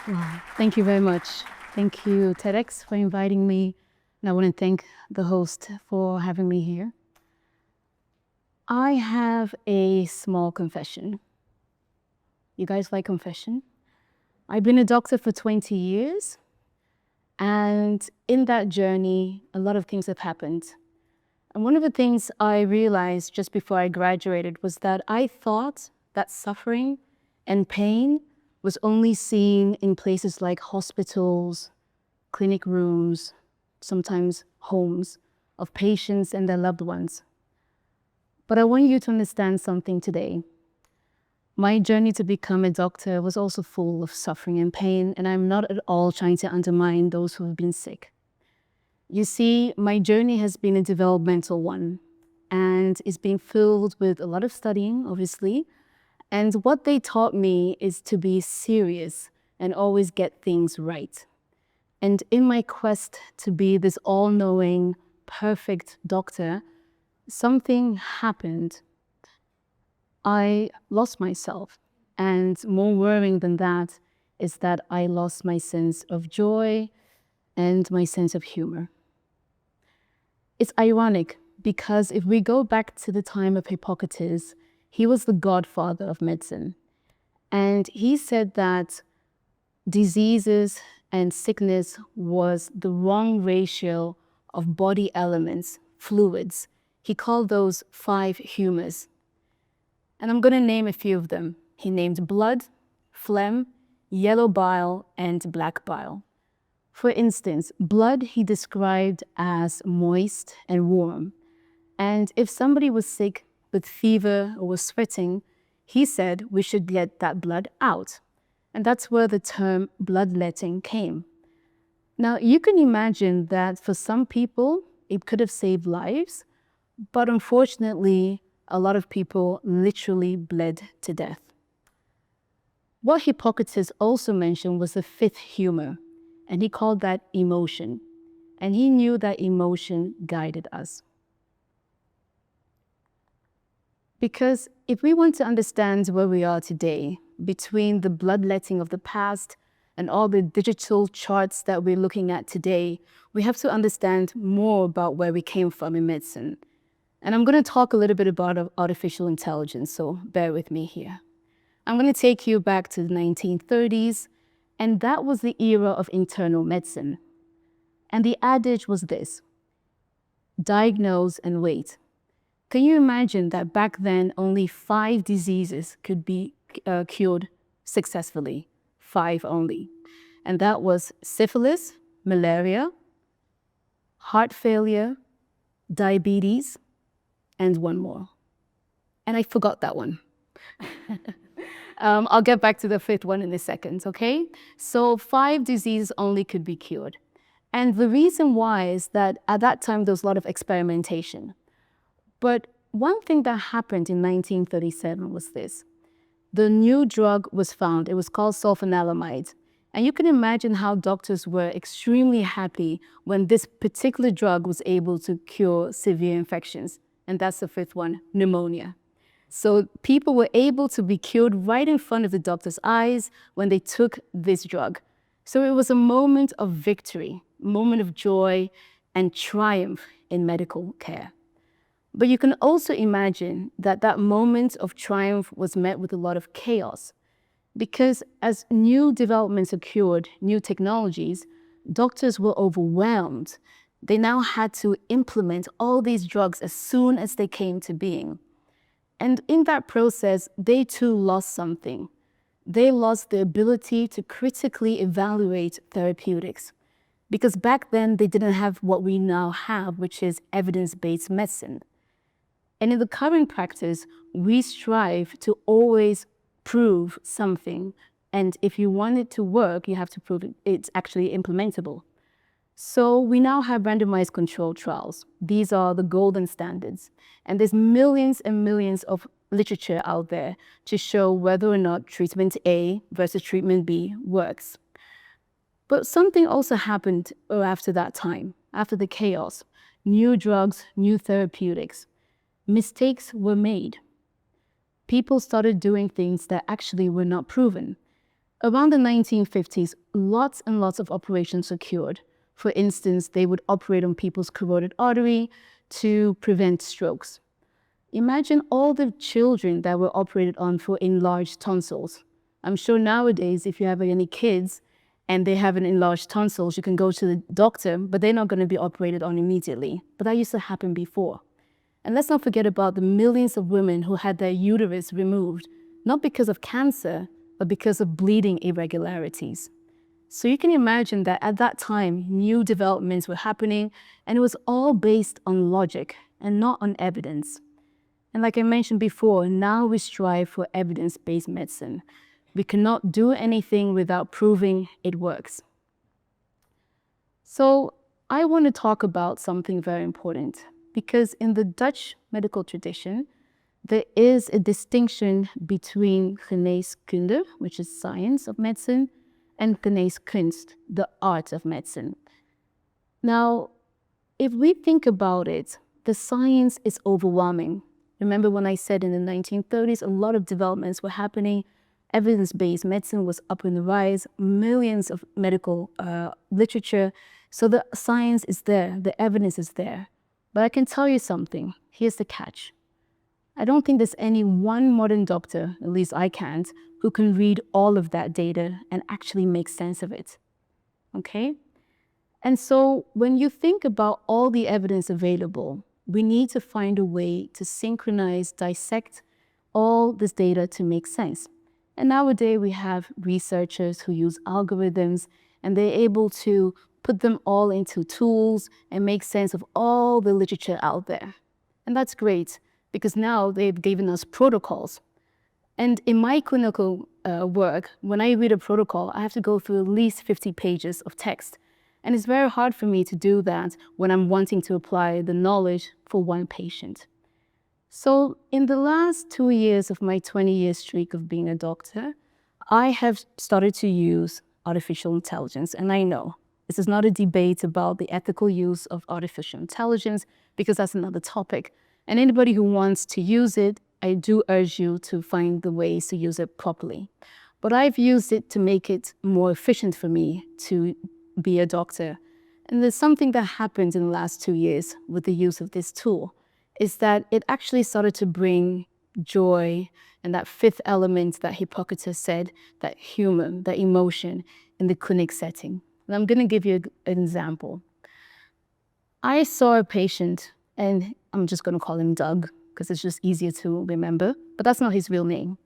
Wow, thank you very much. Thank you, TEDx, for inviting me. And I want to thank the host for having me here. I have a small confession. You guys like confession? I've been a doctor for 20 years. And in that journey, a lot of things have happened. And one of the things I realized just before I graduated was that I thought that suffering and pain was only seen in places like hospitals, clinic rooms, sometimes homes of patients and their loved ones. But I want you to understand something today. My journey to become a doctor was also full of suffering and pain, and I'm not at all trying to undermine those who have been sick. You see, my journey has been a developmental one, and it's been filled with a lot of studying, obviously. And what they taught me is to be serious and always get things right. And in my quest to be this all-knowing, perfect doctor, something happened. I lost myself. And more worrying than that is that I lost my sense of joy and my sense of humor. It's ironic because if we go back to the time of Hippocrates, he was the godfather of medicine. And he said that diseases and sickness was the wrong ratio of body elements, fluids. He called those 5 humors. And I'm going to name a few of them. He named blood, phlegm, yellow bile, and black bile. For instance, blood he described as moist and warm. And if somebody was sick with fever or was sweating, he said we should get that blood out. And that's where the term bloodletting came. Now, you can imagine that for some people, it could have saved lives, but unfortunately, a lot of people literally bled to death. What Hippocrates also mentioned was the 5th humor, and he called that emotion. And he knew that emotion guided us. Because if we want to understand where we are today, between the bloodletting of the past and all the digital charts that we're looking at today, we have to understand more about where we came from in medicine. And I'm going to talk a little bit about artificial intelligence, so bear with me here. I'm going to take you back to the 1930s, and that was the era of internal medicine. And the adage was this: diagnose and wait. Can you imagine that back then only 5 diseases could be cured successfully? 5 only. And that was syphilis, malaria, heart failure, diabetes, and one more. And I forgot that one. I'll get back to the 5th one in a second, okay? So 5 diseases only could be cured. And the reason why is that at that time, there was a lot of experimentation. But one thing that happened in 1937 was this. The new drug was found. It was called sulfanilamide. And you can imagine how doctors were extremely happy when this particular drug was able to cure severe infections. And that's the 5th one, pneumonia. So people were able to be cured right in front of the doctor's eyes when they took this drug. So it was a moment of victory, a moment of joy and triumph in medical care. But you can also imagine that that moment of triumph was met with a lot of chaos. Because as new developments occurred, new technologies, doctors were overwhelmed. They now had to implement all these drugs as soon as they came to being. And in that process, they too lost something. They lost the ability to critically evaluate therapeutics. Because back then, they didn't have what we now have, which is evidence-based medicine. And in the current practice, we strive to always prove something. And if you want it to work, you have to prove it's actually implementable. So we now have randomized controlled trials. These are the golden standards. And there's millions and millions of literature out there to show whether or not treatment A versus treatment B works. But something also happened after that time, after the chaos. New drugs, new therapeutics. mistakes were made. People started doing things that actually were not proven. Around the 1950s, lots and lots of operations occurred. For instance, they would operate on people's carotid artery to prevent strokes. Imagine all the children that were operated on for enlarged tonsils. I'm sure nowadays, if you have any kids and they have an enlarged tonsils, you can go to the doctor, but they're not going to be operated on immediately. But that used to happen before. And let's not forget about the millions of women who had their uterus removed, not because of cancer, but because of bleeding irregularities. So you can imagine that at that time, new developments were happening, and it was all based on logic and not on evidence. And like I mentioned before, now we strive for evidence-based medicine. We cannot do anything without proving it works. So I want to talk about something very important, because in the Dutch medical tradition, there is a distinction between geneeskunde, which is science of medicine, and geneeskunst, the art of medicine. Now, if we think about it, the science is overwhelming. Remember when I said in the 1930s, a lot of developments were happening. Evidence-based medicine was up in the rise, millions of medical literature. So the science is there, the evidence is there. But I can tell you something. Here's the catch. I don't think there's any one modern doctor, at least I can't, who can read all of that data and actually make sense of it. Okay? And so when you think about all the evidence available, we need to find a way to synchronize, dissect all this data to make sense. And nowadays we have researchers who use algorithms, and they're able to put them all into tools and make sense of all the literature out there. And that's great, because now they've given us protocols. And in my clinical work, when I read a protocol, I have to go through at least 50 pages of text. And it's very hard for me to do that when I'm wanting to apply the knowledge for one patient. So in the last 2 years of my 20-year streak of being a doctor, I have started to use artificial intelligence. And I know this is not a debate about the ethical use of artificial intelligence, because that's another topic. And anybody who wants to use it, I do urge you to find the ways to use it properly. But I've used it to make it more efficient for me to be a doctor. And there's something that happened in the last 2 years with the use of this tool, is that it actually started to bring joy and that fifth element that Hippocrates said, that humor, that emotion in the clinic setting. And I'm going to give you an example. I saw a patient, and I'm just going to call him Doug, because it's just easier to remember, but that's not his real name.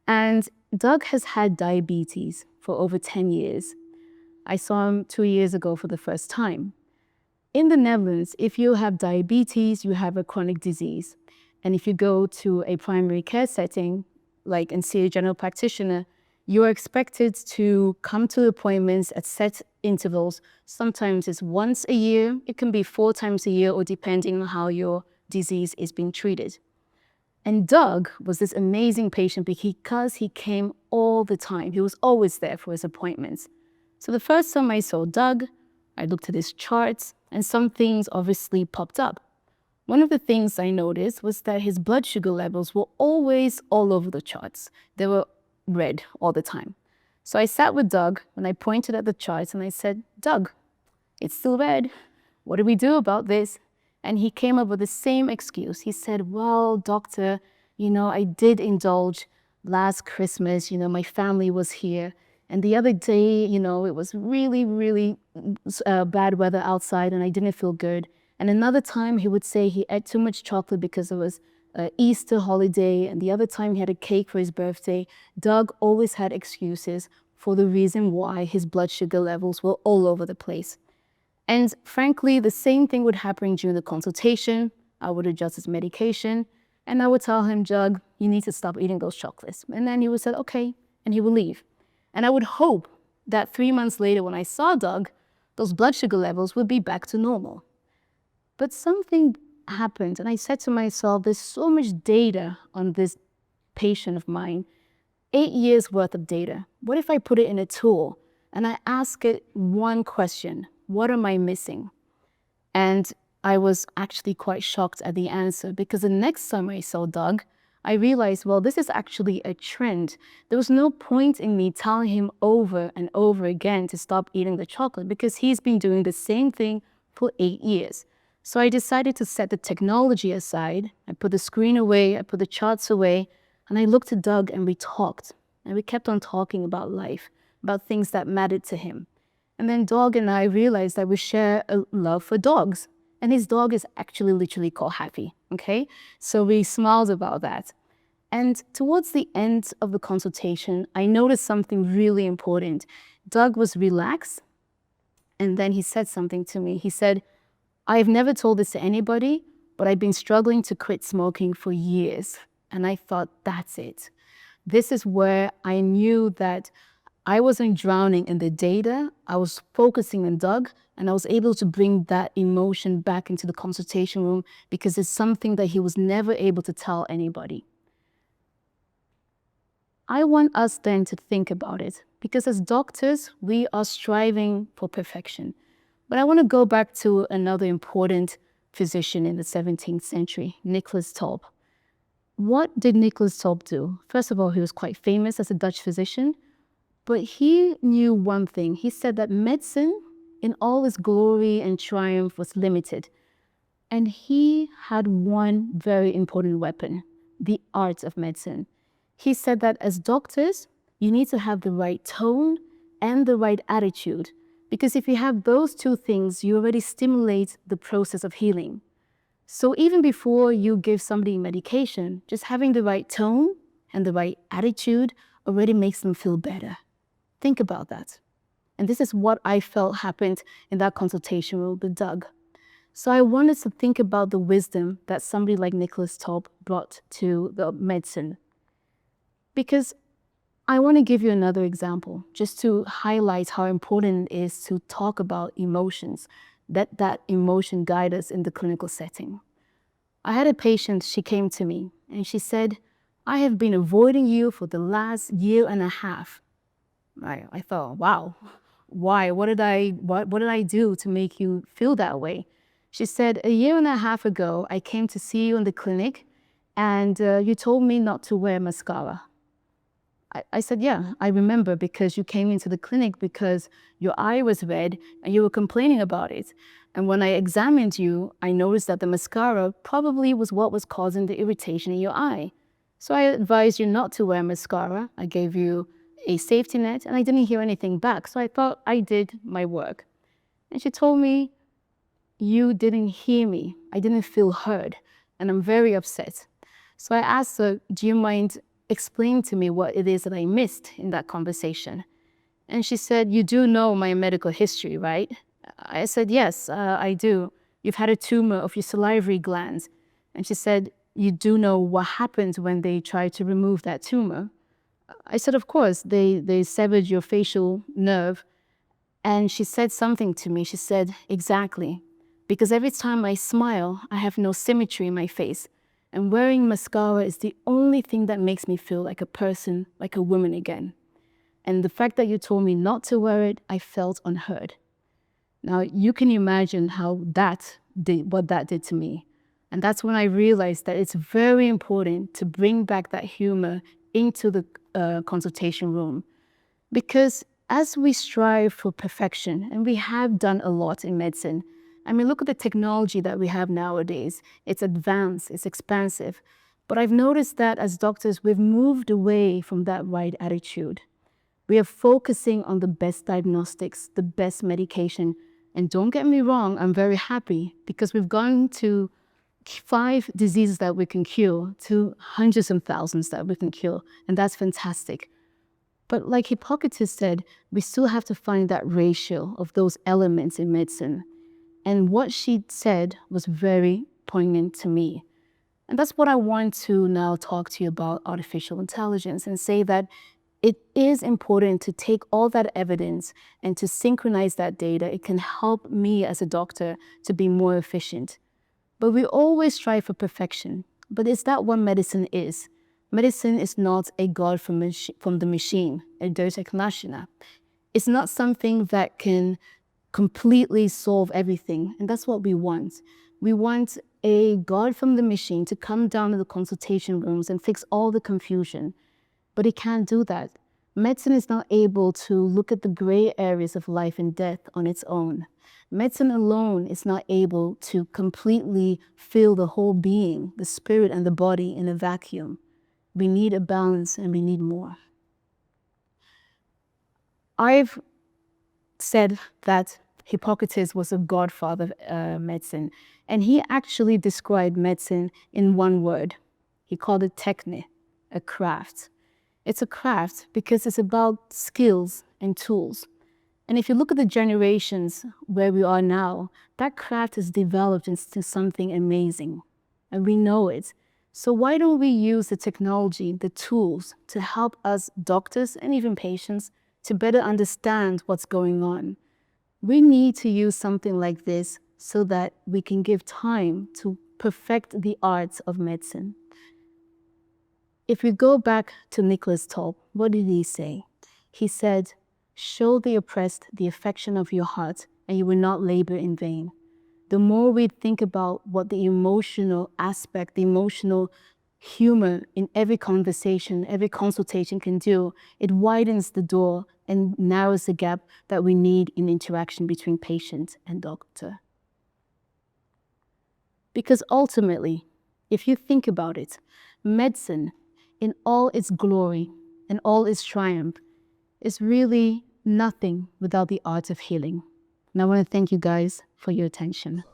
And Doug has had diabetes for over 10 years. I saw him 2 years ago for the first time. In the Netherlands, if you have diabetes, you have a chronic disease. And if you go to a primary care setting, like and see a general practitioner, you are expected to come to appointments at set intervals. Sometimes it's once a year, it can be 4 times a year, or depending on how your disease is being treated. And Doug was this amazing patient because he came all the time. He was always there for his appointments. So the first time I saw Doug, I looked at his charts, and some things obviously popped up. One of the things I noticed was that his blood sugar levels were always all over the charts. They were red all the time. So I sat with Doug and I pointed at the charts and I said, Doug, it's still red. What do we do about this? And he came up with the same excuse. He said, well, doctor, I did indulge last Christmas. My family was here. And the other day, it was really, really bad weather outside and I didn't feel good. And another time he would say he ate too much chocolate because it was Easter holiday. And the other time he had a cake for his birthday. Doug always had excuses for the reason why his blood sugar levels were all over the place. And frankly, the same thing would happen during the consultation. I would adjust his medication and I would tell him, Doug, you need to stop eating those chocolates. And then he would say, okay, and he would leave. And I would hope that 3 months later when I saw Doug, those blood sugar levels would be back to normal. But something happened and I said to myself, there's so much data on this patient of mine, 8 years worth of data. What if I put it in a tool and I ask it one question, what am I missing? And I was actually quite shocked at the answer, because the next time I saw Doug, I realized, well, this is actually a trend. There was no point in me telling him over and over again to stop eating the chocolate, because he's been doing the same thing for 8 years. So I decided to set the technology aside. I put the screen away, I put the charts away, and I looked at Doug and we talked. And we kept on talking about life, about things that mattered to him. And then Doug and I realized that we share a love for dogs. And his dog is actually literally called Happy, okay? So we smiled about that. And towards the end of the consultation, I noticed something really important. Doug was relaxed, and then he said something to me. He said, "I've never told this to anybody, but I've been struggling to quit smoking for years." And I thought, that's it. This is where I knew that I wasn't drowning in the data. I was focusing on Doug, and I was able to bring that emotion back into the consultation room, because it's something that he was never able to tell anybody. I want us then to think about it, because as doctors, we are striving for perfection. But I want to go back to another important physician in the 17th century, Nicholas Tulp. What did Nicholas Tulp do? First of all, he was quite famous as a Dutch physician, but he knew one thing. He said that medicine, in all its glory and triumph, was limited. And he had one very important weapon, the art of medicine. He said that as doctors, you need to have the right tone and the right attitude, because if you have those two things, you already stimulate the process of healing. So even before you give somebody medication, just having the right tone and the right attitude already makes them feel better. Think about that. And this is what I felt happened in that consultation room with Doug. So I wanted to think about the wisdom that somebody like Nicholas Tulp brought to the medicine. Because I want to give you another example, just to highlight how important it is to talk about emotions, that emotion guide us in the clinical setting. I had a patient, she came to me, and she said, "I have been avoiding you for the last year and a half." I thought, wow, why? What did I do to make you feel that way? She said, "A year and a half ago, I came to see you in the clinic, and you told me not to wear mascara." I said, "Yeah, I remember, because you came into the clinic because your eye was red and you were complaining about it. And when I examined you, I noticed that the mascara probably was what was causing the irritation in your eye. So I advised you not to wear mascara. I gave you a safety net, and I didn't hear anything back. So I thought I did my work." And she told me, "You didn't hear me. I didn't feel heard, and I'm very upset." So I asked her, "Do you mind explaining to me what it is that I missed in that conversation?" And she said, "You do know my medical history, right?" I said, "Yes, I do. You've had a tumor of your salivary glands." And she said, "You do know what happened when they tried to remove that tumor?" I said, "Of course, they severed your facial nerve." And she said something to me. She said, "Exactly. Because every time I smile, I have no symmetry in my face. And wearing mascara is the only thing that makes me feel like a person, like a woman again. And the fact that you told me not to wear it, I felt unheard." Now, you can imagine what that did to me. And that's when I realized that it's very important to bring back that humor into the consultation room. Because as we strive for perfection, and we have done a lot in medicine, I mean, look at the technology that we have nowadays. It's advanced, it's expansive. But I've noticed that as doctors, we've moved away from that right attitude. We are focusing on the best diagnostics, the best medication. And don't get me wrong, I'm very happy, because we've gone to 5 diseases that we can cure to hundreds of thousands that we can cure. And that's fantastic. But like Hippocrates said, we still have to find that ratio of those elements in medicine. And what she said was very poignant to me. And that's what I want to now talk to you about artificial intelligence, and say that it is important to take all that evidence and to synchronize that data. It can help me as a doctor to be more efficient. But we always strive for perfection. But is that what medicine is? Medicine is not a god from the machine, a deus ex machina. It's not something that can completely solve everything, and that's what we want. We want a God from the machine to come down to the consultation rooms and fix all the confusion. But it can't do that. Medicine is not able to look at the gray areas of life and death on its own. Medicine alone is not able to completely fill the whole being, the spirit and the body in a vacuum. We need a balance and we need more. I've said that Hippocrates was a godfather of medicine, and he actually described medicine in one word. He called it techne, a craft. It's a craft because it's about skills and tools. And if you look at the generations where we are now, that craft has developed into something amazing, and we know it. So why don't we use the technology, the tools, to help us doctors and even patients to better understand what's going on? We need to use something like this so that we can give time to perfect the arts of medicine. If we go back to Nicholas Tulp, what did he say? He said, "Show the oppressed the affection of your heart, and you will not labor in vain." The more we think about what the emotional aspect, the emotional humor in every conversation, every consultation can do, it widens the door and narrows the gap that we need in interaction between patient and doctor. Because ultimately, if you think about it, medicine in all its glory and all its triumph is really nothing without the art of healing. And I want to thank you guys for your attention.